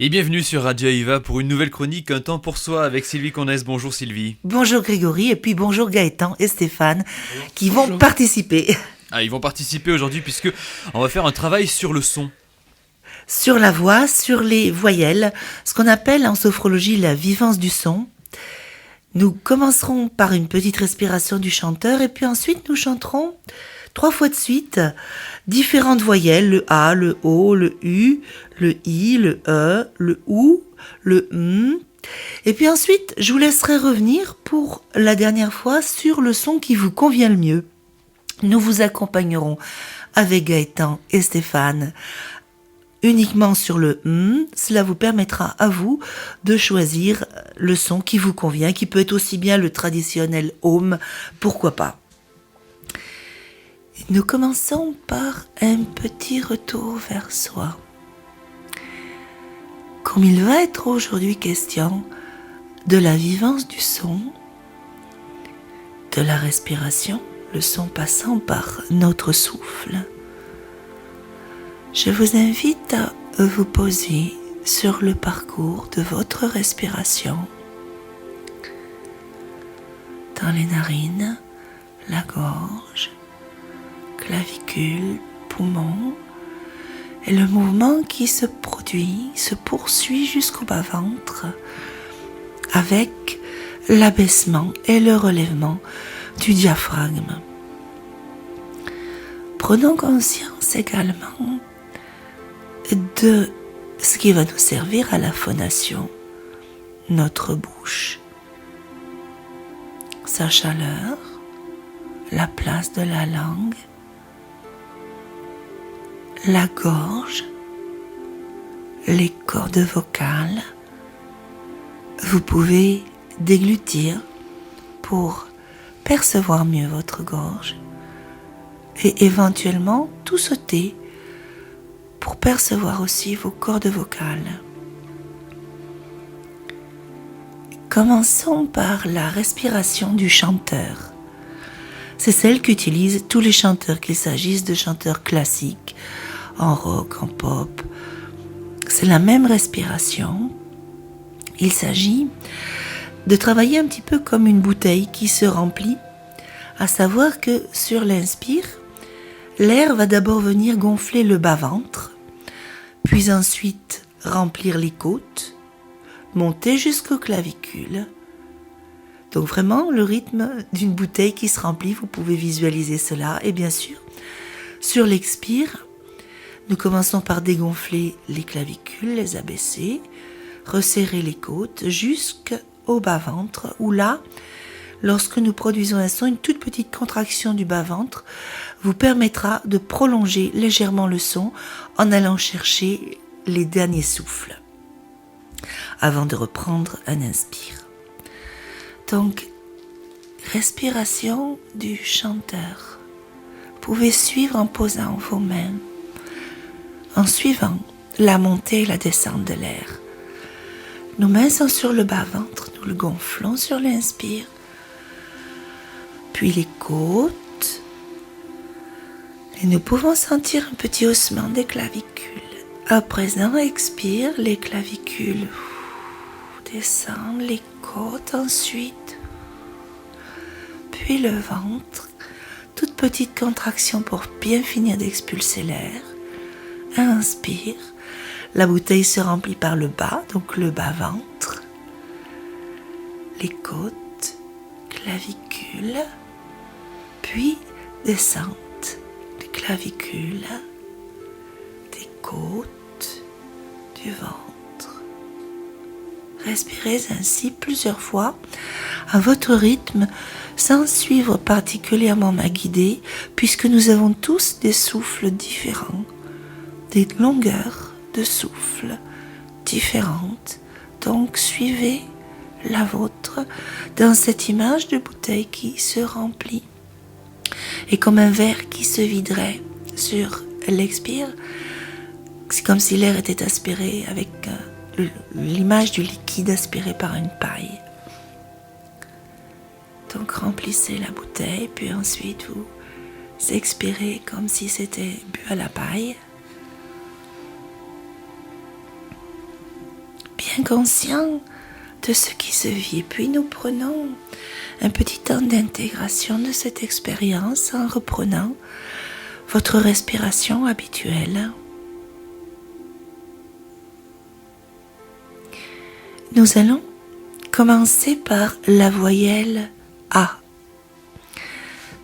Et bienvenue sur Radio Aviva pour une nouvelle chronique Un temps pour soi avec Sylvie Conès. Bonjour Sylvie. Bonjour Grégory et puis bonjour Gaëtan et Stéphane qui vont participer. Ils vont participer aujourd'hui puisque on va faire un travail sur le son. Sur la voix, sur les voyelles, ce qu'on appelle en sophrologie la vivance du son. Nous commencerons par une petite respiration du chanteur et puis ensuite nous chanterons 3 fois de suite différentes voyelles, le A, le O, le U, le I, le E, le OU, le M. Et puis ensuite, je vous laisserai revenir pour la dernière fois sur le son qui vous convient le mieux. Nous vous accompagnerons avec Gaëtan et Stéphane uniquement sur le M. Cela vous permettra à vous de choisir le son qui vous convient, qui peut être aussi bien le traditionnel Om, pourquoi pas. Nous commençons par un petit retour vers soi. Comme il va être aujourd'hui question de la vivance du son, de la respiration, le son passant par notre souffle, je vous invite à vous poser sur le parcours de votre respiration, dans les narines, la gorge, clavicule, poumon, et le mouvement qui se produit, se poursuit jusqu'au bas-ventre avec l'abaissement et le relèvement du diaphragme. Prenons conscience également de ce qui va nous servir à la phonation, notre bouche, sa chaleur, la place de la langue, la gorge, les cordes vocales. Vous pouvez déglutir pour percevoir mieux votre gorge et éventuellement tout sauter pour percevoir aussi vos cordes vocales. Commençons par la respiration du chanteur. C'est celle qu'utilisent tous les chanteurs, qu'il s'agisse de chanteurs classiques, en rock, en pop. C'est la même respiration. Il s'agit de travailler un petit peu comme une bouteille qui se remplit, à savoir que sur l'inspire, l'air va d'abord venir gonfler le bas-ventre, puis ensuite remplir les côtes, monter jusqu'aux clavicules. Donc vraiment le rythme d'une bouteille qui se remplit, vous pouvez visualiser cela. Et bien sûr, sur l'expire, nous commençons par dégonfler les clavicules, les abaisser, resserrer les côtes jusqu'au bas-ventre, où là, lorsque nous produisons un son, une toute petite contraction du bas-ventre vous permettra de prolonger légèrement le son en allant chercher les derniers souffles, avant de reprendre un inspire. Donc, respiration du chanteur. Vous pouvez suivre en posant vos mains, en suivant la montée et la descente de l'air. Nos mains sont sur le bas-ventre, nous le gonflons sur l'inspire, puis les côtes, et nous pouvons sentir un petit haussement des clavicules. À présent, expire, les clavicules descendent, les côtes ensuite, puis le ventre, toute petite contraction pour bien finir d'expulser l'air. Inspire, la bouteille se remplit par le bas, donc le bas-ventre, les côtes, clavicules, puis descente des clavicules, des côtes, du ventre. Respirez ainsi plusieurs fois à votre rythme, sans suivre particulièrement ma guidée, puisque nous avons tous des souffles différents, des longueurs de souffle différentes. Donc suivez la vôtre dans cette image de bouteille qui se remplit. Et comme un verre qui se viderait sur l'expire, c'est comme si l'air était aspiré avec l'image du liquide aspiré par une paille. Donc remplissez la bouteille, puis ensuite vous expirez comme si c'était bu à la paille. bien conscient de ce qui se vit. Puis nous prenons un petit temps d'intégration de cette expérience en reprenant votre respiration habituelle. Nous allons commencer par la voyelle A.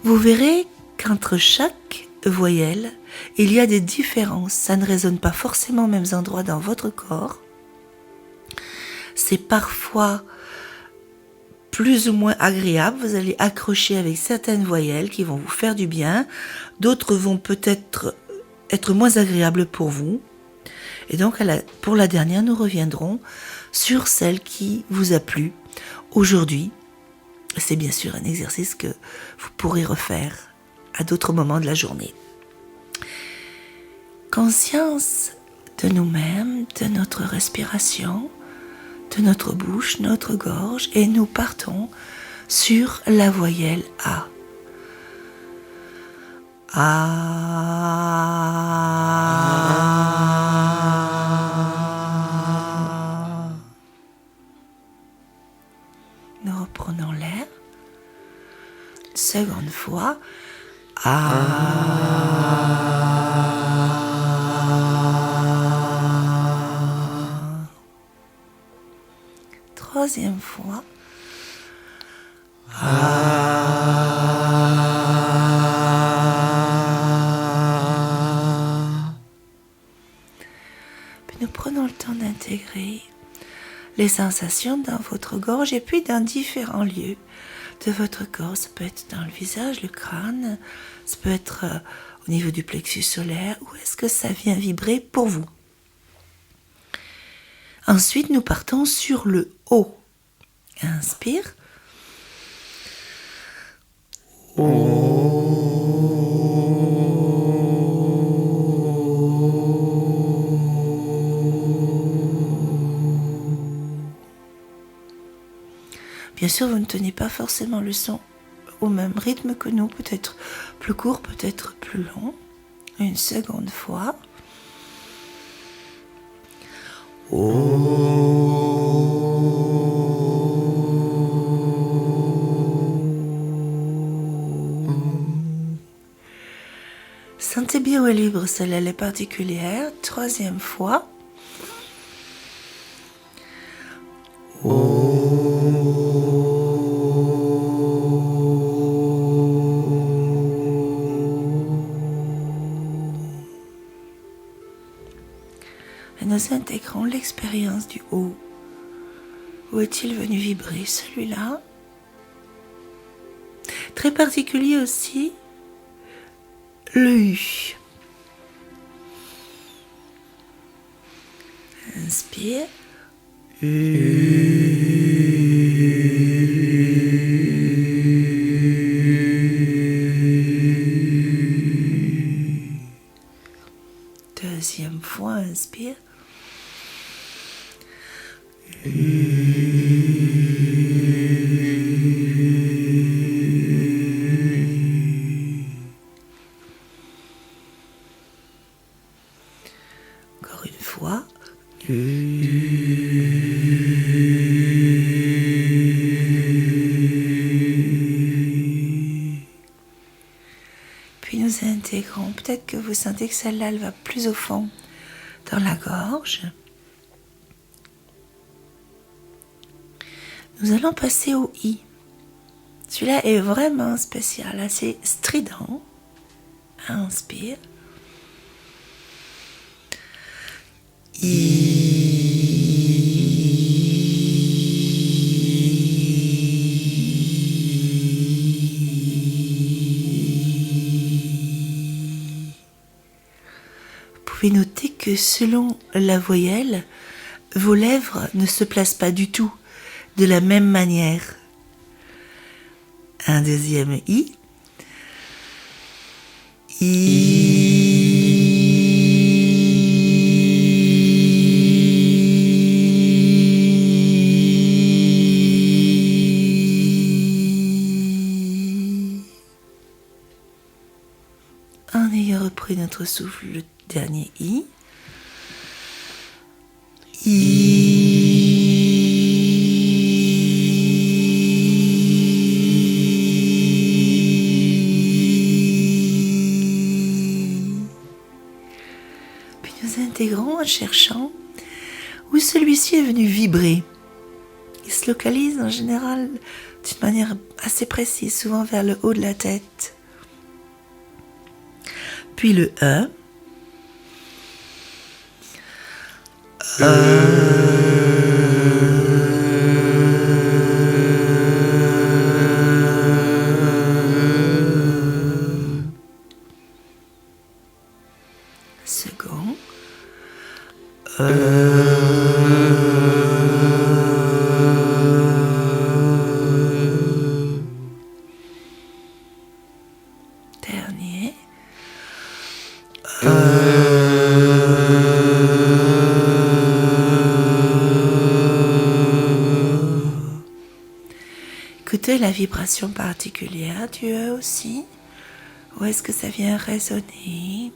Vous verrez qu'entre chaque voyelle, il y a des différences. Ça ne résonne pas forcément aux mêmes endroits dans votre corps. C'est parfois plus ou moins agréable. Vous allez accrocher avec certaines voyelles qui vont vous faire du bien. D'autres vont peut-être être moins agréables pour vous. Et donc, pour la dernière, nous reviendrons sur celle qui vous a plu aujourd'hui. C'est bien sûr un exercice que vous pourrez refaire à d'autres moments de la journée. Conscience de nous-mêmes, de notre respiration, de notre bouche, notre gorge, et nous partons sur la voyelle A. A. Nous reprenons l'air. Seconde fois. Troisième fois. Puis nous prenons le temps d'intégrer les sensations dans votre gorge et puis dans différents lieux de votre corps. Ça peut être dans le visage, le crâne, ça peut être au niveau du plexus solaire. Où est-ce que ça vient vibrer pour vous? Ensuite, nous partons sur le haut. Inspire. Bien sûr, vous ne tenez pas forcément le son au même rythme que nous, peut-être plus court, peut-être plus long. Une seconde fois. Sentez bien où est libre, celle-là, elle est particulière. Troisième fois. Et nous intégrons l'expérience du haut. Où est-il venu vibrer, celui-là? Très particulier aussi, le U. Inspire. Deuxième fois, inspire. Encore une fois. Puis nous intégrons. Peut-être que vous sentez que celle-là, elle va plus au fond dans la gorge. Nous allons passer au I. Celui-là est vraiment spécial, assez strident. Inspire. Vous pouvez noter que selon la voyelle, vos lèvres ne se placent pas du tout de la même manière. Un deuxième I. En ayant repris notre souffle, le dernier I. en cherchant où celui-ci est venu vibrer. Il se localise en général d'une manière assez précise, souvent vers le haut de la tête. Puis le E. Second. Dernier. Écoutez la vibration particulière du E aussi. Où est-ce que ça vient résonner?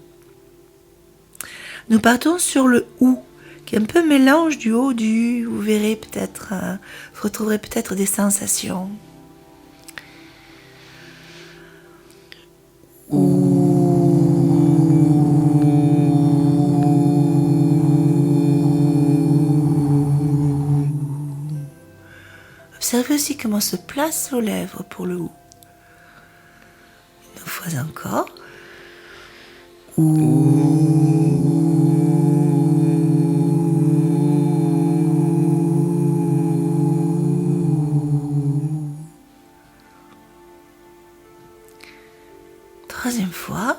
Nous partons sur le OU, qui est un peu mélange du haut du U. Vous verrez peut-être, vous retrouverez peut-être des sensations. Observez aussi comment se placent vos lèvres pour le OU. Une fois encore. Troisième fois.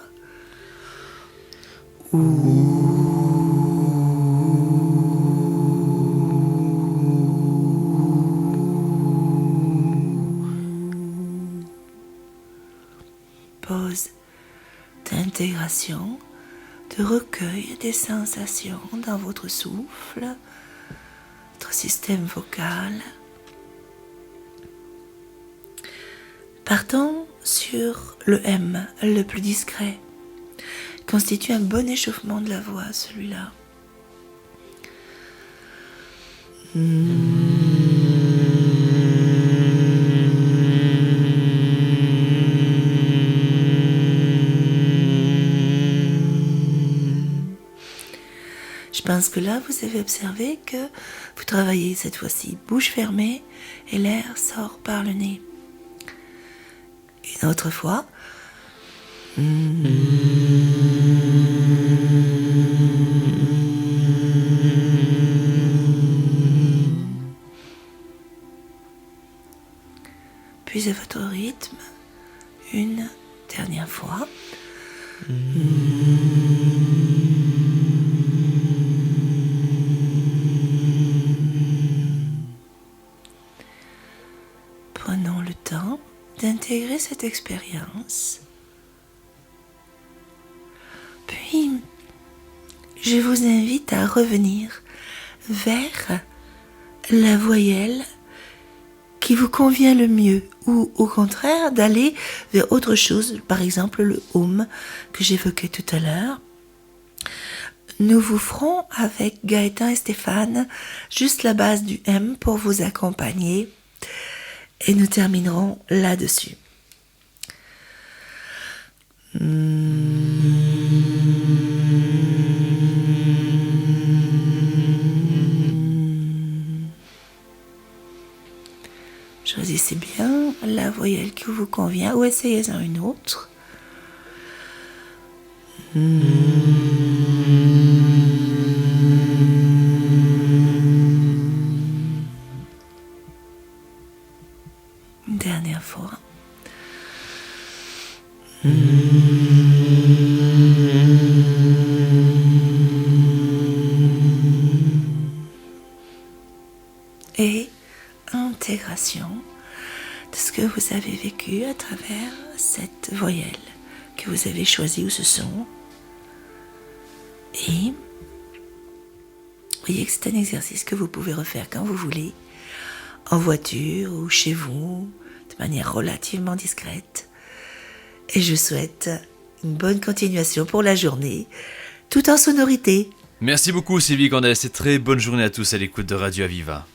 Pause d'intégration, de recueil des sensations dans votre souffle, votre système vocal. Partons sur le M, le plus discret. Il constitue un bon échauffement de la voix, celui-là. Je pense que là, vous avez observé que vous travaillez cette fois-ci bouche fermée et l'air sort par le nez. Une autre fois. Puis à votre rythme, une dernière fois. Prenons le temps d'intégrer cette expérience. Puis, je vous invite à revenir vers la voyelle qui vous convient le mieux, ou au contraire d'aller vers autre chose, par exemple le OM que j'évoquais tout à l'heure. Nous vous ferons avec Gaëtan et Stéphane juste la base du M pour vous accompagner et nous terminerons là-dessus. Choisissez bien la voyelle qui vous convient ou essayez-en une autre. Une dernière fois. Et intégration de ce que vous avez vécu à travers cette voyelle que vous avez choisie ou ce son. Et voyez que c'est un exercice que vous pouvez refaire quand vous voulez, en voiture ou chez vous, de manière relativement discrète. Et je souhaite une bonne continuation pour la journée, tout en sonorité. Merci beaucoup Sylvie Candès et très bonne journée à tous à l'écoute de Radio Aviva.